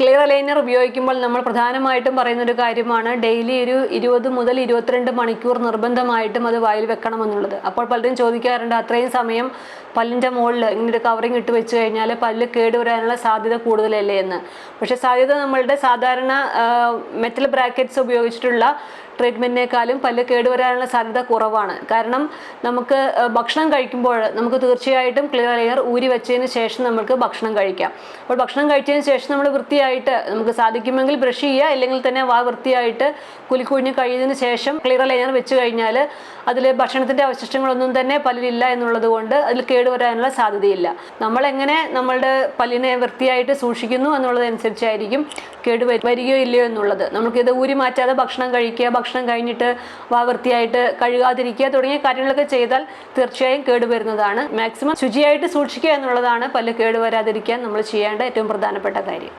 Clear aligner ഉപയോഗിക്കുമ്പോൾ നമ്മൾ പ്രധാനമായിട്ടും പറയുന്നൊരു കാര്യമാണ് ഡെയിലി ഒരു 20 മുതൽ 22 മണിക്കൂർ നിർബന്ധമായിട്ടും അത് വായിൽ വെക്കണമെന്നുള്ളത്. അപ്പോൾ പലരും ചോദിക്കാറുണ്ട്, അത്രയും സമയം പല്ലിൻ്റെ മുകളിൽ ഇങ്ങനൊരു കവറിങ് ഇട്ട് വെച്ച് കഴിഞ്ഞാൽ പല്ല് കേടുവരാനുള്ള സാധ്യത കൂടുതലല്ലേ എന്ന്. പക്ഷേ സാധ്യത നമ്മളുടെ സാധാരണ മെറ്റൽ ബ്രാക്കറ്റ്സ് ഉപയോഗിച്ചിട്ടുള്ള ട്രീറ്റ്മെൻറ്റിനേക്കാളും പല്ല് കേടുവരാനുള്ള സാധ്യത കുറവാണ്. കാരണം നമുക്ക് ഭക്ഷണം കഴിക്കുമ്പോൾ നമുക്ക് തീർച്ചയായിട്ടും ക്ലിയർ അലൈനർ ഊരി വെച്ചതിന് ശേഷം നമുക്ക് ഭക്ഷണം കഴിക്കാം. അപ്പോൾ ഭക്ഷണം കഴിച്ചതിന് ശേഷം നമ്മൾ വൃത്തിയായിട്ട് നമുക്ക് സാധിക്കുമെങ്കിൽ ബ്രഷ് ചെയ്യുക, അല്ലെങ്കിൽ തന്നെ വാ വൃത്തിയായിട്ട് കുലിക്കുഴിഞ്ഞ് കഴിയുന്നതിന് ശേഷം ക്ലിയർ അലൈനർ വെച്ച് കഴിഞ്ഞാൽ അതിൽ ഭക്ഷണത്തിൻ്റെ അവശിഷ്ടങ്ങളൊന്നും തന്നെ പല്ലിലില്ല എന്നുള്ളത് കൊണ്ട് അതിൽ കേടുവരാനുള്ള സാധ്യതയില്ല. നമ്മളെങ്ങനെ നമ്മളുടെ പല്ലിനെ വൃത്തിയായിട്ട് സൂക്ഷിക്കുന്നു എന്നുള്ളതനുസരിച്ചായിരിക്കും വരികയോ ഇല്ലയോ എന്നുള്ളത്. നമുക്കിത് ഊരി മാറ്റാതെ ഭക്ഷണം കഴിക്കുക, ഭക്ഷണം കഴിഞ്ഞിട്ട് വാ വൃത്തിയായിട്ട് കഴുകാതിരിക്കുക തുടങ്ങിയ കാര്യങ്ങളൊക്കെ ചെയ്താൽ തീർച്ചയായും കേടുവരുന്നതാണ്. മാക്സിമം ശുചിയായിട്ട് സൂക്ഷിക്കുക എന്നുള്ളതാണ് പല്ല് കേടുവരാതിരിക്കാൻ നമ്മൾ ചെയ്യേണ്ട ഏറ്റവും പ്രധാനപ്പെട്ട കാര്യം.